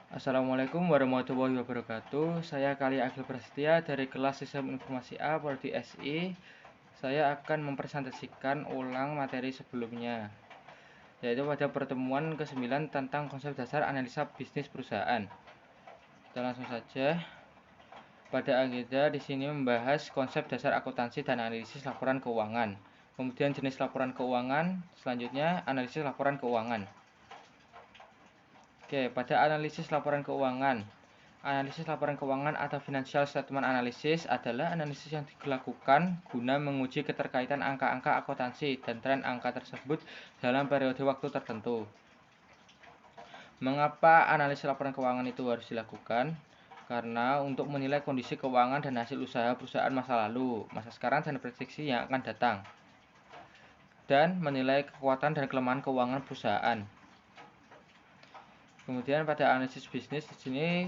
Assalamualaikum warahmatullahi wabarakatuh. Saya Kali Agil Prasetya dari kelas Sistem Informasi A Prodi SI. Saya akan mempresentasikan ulang materi sebelumnya, yaitu pada pertemuan ke-9 tentang konsep dasar analisa bisnis perusahaan. Kita langsung saja. Pada agenda di sini membahas konsep dasar akuntansi dan analisis laporan keuangan. Kemudian jenis laporan keuangan, selanjutnya analisis laporan keuangan. Oke, pada analisis laporan keuangan. Analisis laporan keuangan atau financial statement analysis adalah analisis yang dilakukan guna menguji keterkaitan angka-angka akuntansi dan tren angka tersebut dalam periode waktu tertentu. Mengapa analisis laporan keuangan itu harus dilakukan? Karena untuk menilai kondisi keuangan dan hasil usaha perusahaan masa lalu, masa sekarang, dan prediksi yang akan datang, dan menilai kekuatan dan kelemahan keuangan perusahaan. Kemudian pada analisis bisnis di sini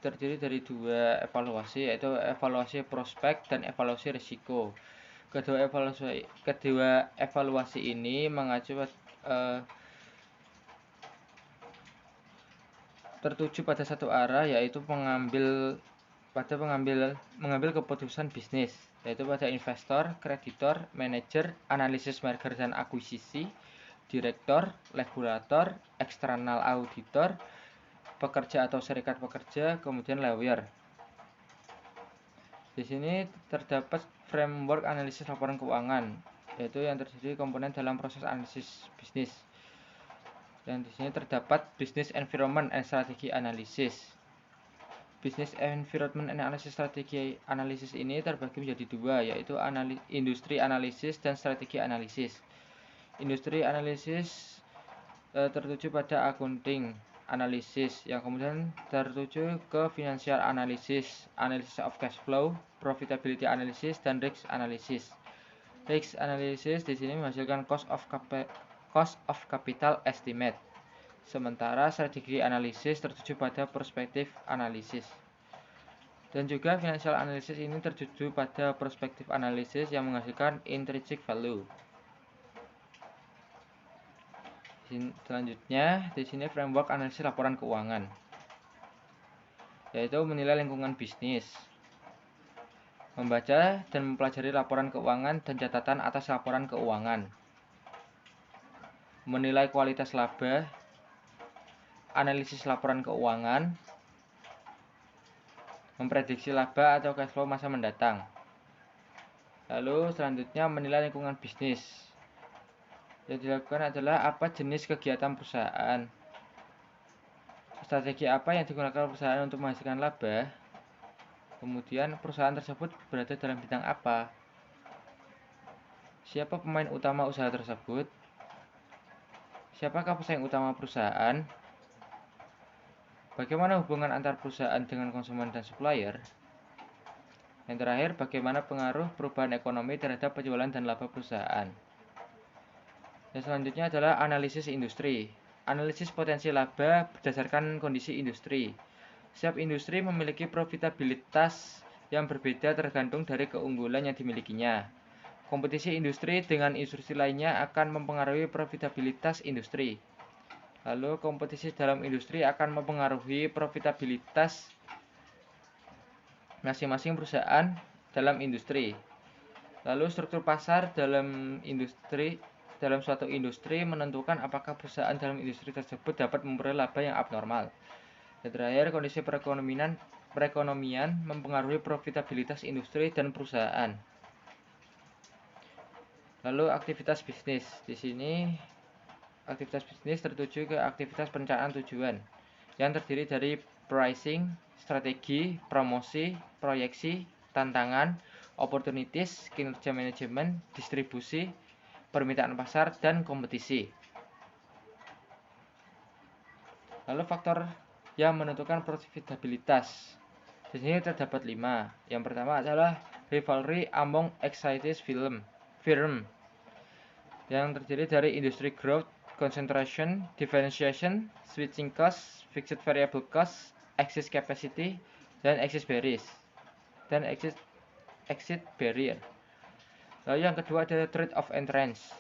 terdiri dari dua evaluasi, yaitu evaluasi prospek dan evaluasi risiko. Kedua evaluasi ini mengacu tertuju pada satu arah, yaitu mengambil keputusan bisnis, yaitu pada investor, kreditor, manajer, analisis merger dan akuisisi, direktor, regulator, eksternal auditor, pekerja atau serikat pekerja, kemudian lawyer. Di sini terdapat framework analisis laporan keuangan, yaitu yang terdiri komponen dalam proses analisis bisnis. Dan di sini terdapat business environment and strategy analysis. Business environment and analysis strategi analisis ini terbagi menjadi dua, yaitu industri analisis dan strategi analisis. Industri analisis tertuju pada accounting analisis, yang kemudian tertuju ke financial analysis, analysis of cash flow, profitability analysis, dan risk analysis. Risk analysis di sini menghasilkan cost of capital estimate. Sementara strategi analisis tertuju pada perspektif analisis. Dan juga financial analysis ini tertuju pada perspektif analisis yang menghasilkan intrinsic value. Selanjutnya, di sini framework analisis laporan keuangan, yaitu menilai lingkungan bisnis, membaca dan mempelajari laporan keuangan dan catatan atas laporan keuangan, menilai kualitas laba, analisis laporan keuangan, memprediksi laba atau cash flow masa mendatang. Lalu selanjutnya menilai lingkungan bisnis. Yang dilakukan adalah apa jenis kegiatan perusahaan, strategi apa yang digunakan perusahaan untuk menghasilkan laba, kemudian perusahaan tersebut berada dalam bidang apa, siapa pemain utama usaha tersebut, siapakah pesaing utama perusahaan, bagaimana hubungan antar perusahaan dengan konsumen dan supplier, yang terakhir bagaimana pengaruh perubahan ekonomi terhadap penjualan dan laba perusahaan. Dan selanjutnya adalah analisis industri. Analisis potensi laba berdasarkan kondisi industri. Setiap industri memiliki profitabilitas yang berbeda tergantung dari keunggulan yang dimilikinya. Kompetisi industri dengan industri lainnya akan mempengaruhi profitabilitas industri. Lalu kompetisi dalam industri akan mempengaruhi profitabilitas masing-masing perusahaan dalam industri. Lalu struktur pasar dalam suatu industri menentukan apakah perusahaan dalam industri tersebut dapat memperoleh laba yang abnormal. Dan terakhir, kondisi perekonomian mempengaruhi profitabilitas industri dan perusahaan. Lalu aktivitas bisnis. Di sini aktivitas bisnis tertuju ke aktivitas perencanaan tujuan yang terdiri dari pricing, strategi, promosi, proyeksi, tantangan, opportunities, kinerja manajemen, distribusi, permintaan pasar, dan kompetisi. Lalu faktor yang menentukan profitabilitas. Di sini terdapat 5. Yang pertama adalah rivalry among excited firm, yang terdiri dari industry growth, concentration, differentiation, switching cost, fixed variable cost, exit capacity, dan exit barrier. Lalu yang kedua adalah trade of entrance,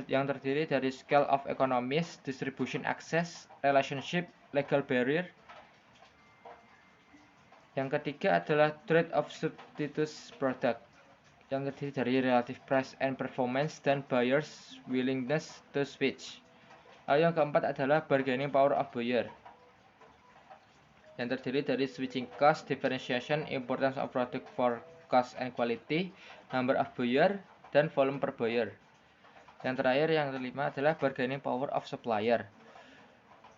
yang terdiri dari scale of economies, distribution access, relationship, legal barrier, Yang ketiga adalah trade of substitutes product, yang terdiri dari relative price and performance dan buyers willingness to switch. Lalu yang keempat adalah bargaining power of buyer, yang terdiri dari switching cost, differentiation, importance of product for cost and quality, number of buyer, dan volume per buyer. Yang terakhir, yang kelima adalah bargaining power of supplier,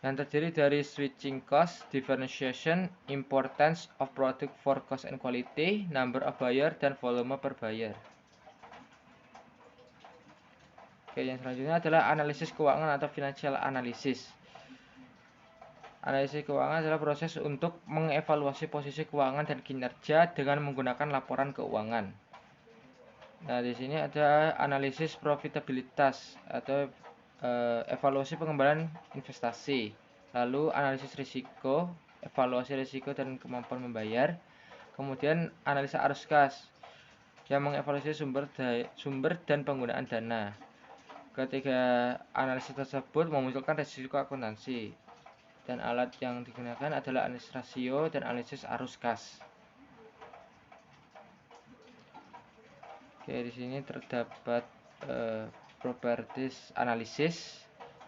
yang terdiri dari switching cost, differentiation, importance of product for cost and quality, number of buyer, dan volume per buyer. Oke, yang selanjutnya adalah analisis keuangan atau financial analysis. Analisis keuangan adalah proses untuk mengevaluasi posisi keuangan dan kinerja dengan menggunakan laporan keuangan. Nah, di sini ada analisis profitabilitas atau evaluasi pengembangan investasi, lalu analisis risiko, evaluasi risiko dan kemampuan membayar, kemudian analisa arus kas yang mengevaluasi sumber dan penggunaan dana. Ketiga analisis tersebut memunculkan risiko akuntansi, dan alat yang digunakan adalah analisis rasio dan analisis arus kas. Oke, di sini terdapat properties analysis.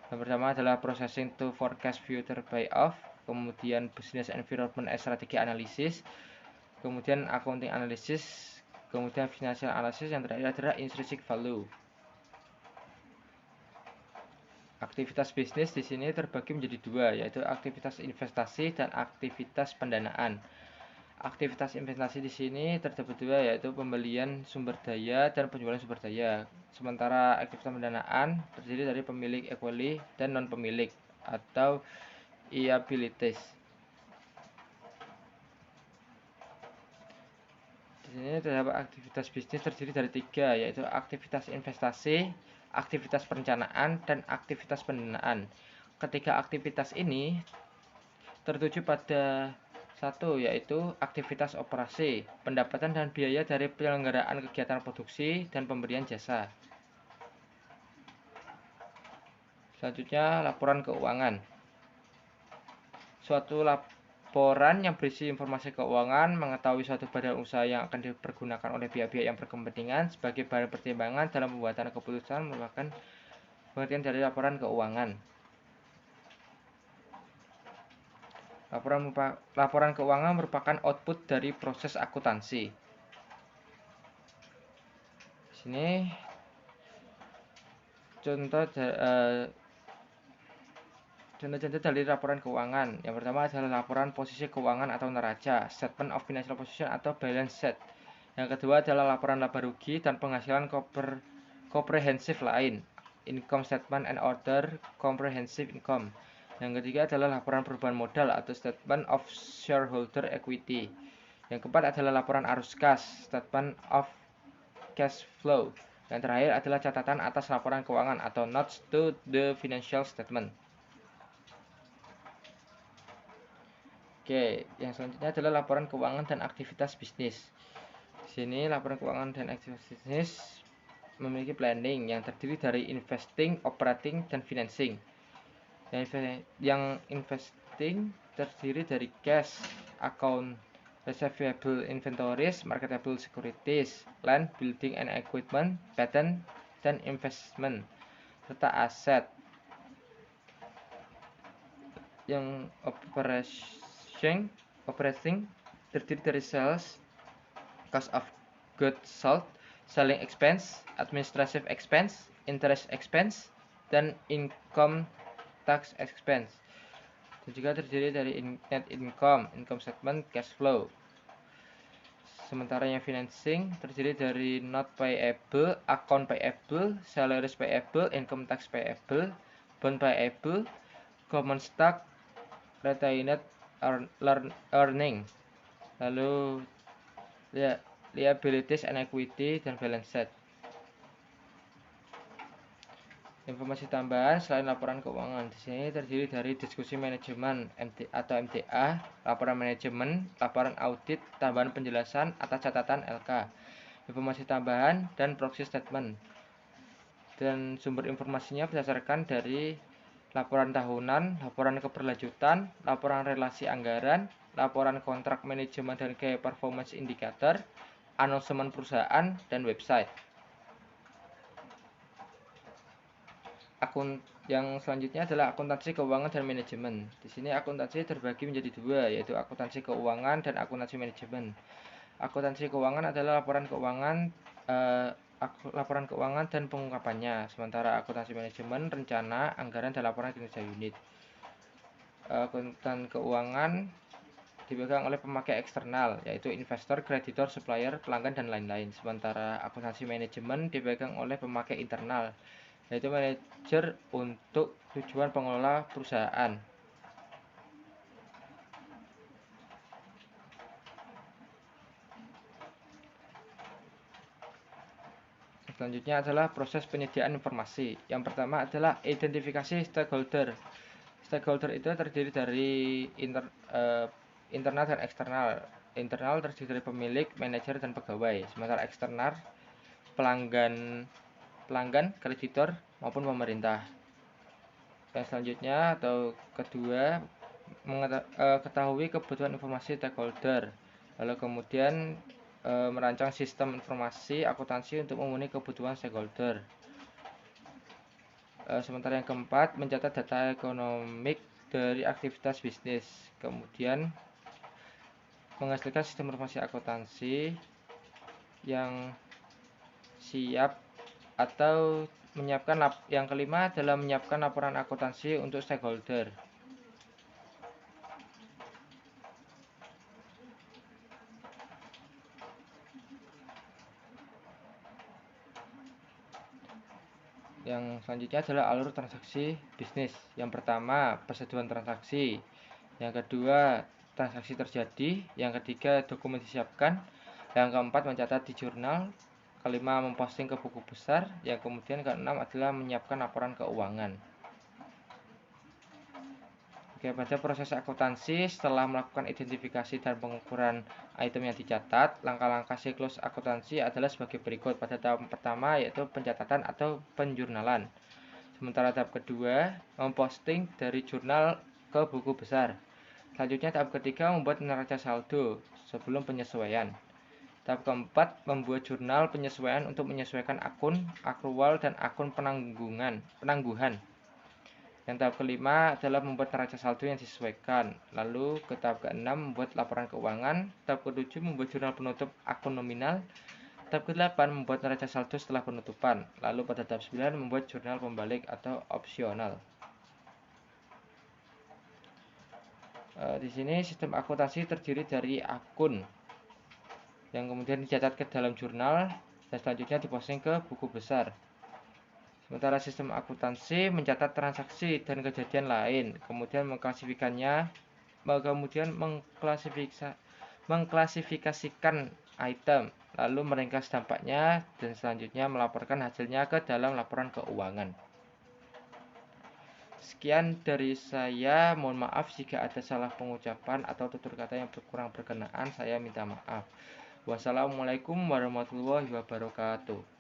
Yang pertama adalah processing to forecast future payoff, kemudian business environment and strategy analysis, kemudian accounting analysis, kemudian financial analysis, yang terakhir adalah intrinsic value. Aktivitas bisnis di sini terbagi menjadi dua, yaitu aktivitas investasi dan aktivitas pendanaan. Aktivitas investasi di sini terdapat dua, yaitu pembelian sumber daya dan penjualan sumber daya. Sementara aktivitas pendanaan terdiri dari pemilik equity dan non pemilik atau liabilities. Di sini terdapat aktivitas bisnis terdiri dari tiga, yaitu aktivitas investasi, aktivitas perencanaan, dan aktivitas pendanaan. Ketiga aktivitas ini tertuju pada satu, yaitu aktivitas operasi, pendapatan dan biaya dari penyelenggaraan kegiatan produksi dan pemberian jasa. Selanjutnya, laporan keuangan. Suatu laporan yang berisi informasi keuangan, mengetahui suatu badan usaha yang akan dipergunakan oleh pihak-pihak yang berkepentingan sebagai bahan pertimbangan dalam pembuatan keputusan merupakan bagian dari laporan keuangan. Laporan keuangan merupakan output dari proses akuntansi. Di sini contoh dari laporan keuangan. Yang pertama adalah laporan posisi keuangan atau neraca, statement of financial position atau balance sheet. Yang kedua adalah laporan laba rugi dan penghasilan komprehensif lain, income statement and other comprehensive income. Yang ketiga adalah laporan perubahan modal atau statement of shareholder equity. Yang keempat adalah laporan arus kas, statement of cash flow. Yang terakhir adalah catatan atas laporan keuangan atau notes to the financial statement. Oke, yang selanjutnya adalah laporan keuangan dan aktivitas bisnis. Di sini laporan keuangan dan aktivitas bisnis memiliki planning yang terdiri dari investing, operating, dan financing. Yang investing terdiri dari cash, account receivable, inventories, marketable securities, land, building and equipment, patent, dan investment, serta aset. Yang operating terdiri dari sales, cost of goods sold, selling expense, administrative expense, interest expense, dan income tax expense. Dan juga terdiri dari net income, income statement, cash flow. Sementara yang financing terdiri dari note payable, account payable, salaries payable, income tax payable, bond payable, common stock, retained earning, lalu liabilities and equity, dan balance sheet. Informasi tambahan selain laporan keuangan di sini terdiri dari diskusi manajemen atau MTA, laporan manajemen, laporan audit, tambahan penjelasan atas catatan LK, informasi tambahan, dan proxy statement. Dan sumber informasinya berdasarkan dari laporan tahunan, laporan keberlanjutan, laporan relasi anggaran, laporan kontrak manajemen dan key performance indicator, announcement perusahaan, dan website. Yang selanjutnya adalah akuntansi keuangan dan manajemen. Di sini akuntansi terbagi menjadi dua, yaitu akuntansi keuangan dan akuntansi manajemen. Akuntansi keuangan adalah laporan keuangan dan pengungkapannya, sementara akuntansi manajemen rencana, anggaran, dan laporan kinerja unit. Akuntan keuangan dipegang oleh pemakai eksternal, yaitu investor, kreditor, supplier, pelanggan, dan lain-lain. Sementara akuntansi manajemen dipegang oleh pemakai internal, yaitu manajer untuk tujuan pengelola perusahaan. Selanjutnya adalah proses penyediaan informasi. Yang pertama adalah identifikasi stakeholder. Stakeholder itu terdiri dari internal dan eksternal. Internal terdiri dari pemilik, manajer, dan pegawai. Sementara eksternal pelanggan, kreditor, maupun pemerintah. Yang selanjutnya atau kedua, ketahui kebutuhan informasi stakeholder, lalu kemudian merancang sistem informasi akuntansi untuk memenuhi kebutuhan stakeholder. Sementara yang keempat, mencatat data ekonomik dari aktivitas bisnis, kemudian menghasilkan sistem informasi akuntansi yang siap atau menyiapkan. Yang kelima adalah menyiapkan laporan akuntansi untuk stakeholder. Yang selanjutnya adalah alur transaksi bisnis. Yang pertama, persetujuan transaksi. Yang kedua, transaksi terjadi. Yang ketiga, dokumen disiapkan. Yang keempat, mencatat di jurnal. Kelima, memposting ke buku besar. Yang kemudian keenam adalah menyiapkan laporan keuangan. Oke, pada proses akuntansi, setelah melakukan identifikasi dan pengukuran item yang dicatat, langkah-langkah siklus akuntansi adalah sebagai berikut. Pada tahap pertama yaitu pencatatan atau penjurnalan. Sementara tahap kedua, memposting dari jurnal ke buku besar. Selanjutnya tahap ketiga, membuat neraca saldo sebelum penyesuaian. Tahap keempat, membuat jurnal penyesuaian untuk menyesuaikan akun akrual dan akun penangguhan. Yang tahap kelima adalah membuat neraca saldo yang disesuaikan. Lalu ke tahap keenam, membuat laporan keuangan. Tahap ketujuh, membuat jurnal penutup akun nominal. Tahap ke-8, membuat neraca saldo setelah penutupan. Lalu pada tahap 9, membuat jurnal pembalik atau opsional. Di sini sistem akuntansi terdiri dari akun yang kemudian dicatat ke dalam jurnal dan selanjutnya diposting ke buku besar. Sementara sistem akuntansi mencatat transaksi dan kejadian lain, kemudian mengklasifikasikan item, lalu meringkas dampaknya, dan selanjutnya melaporkan hasilnya ke dalam laporan keuangan. Sekian dari saya, mohon maaf jika ada salah pengucapan atau tutur kata yang kurang berkenaan, saya minta maaf. Wassalamualaikum warahmatullahi wabarakatuh.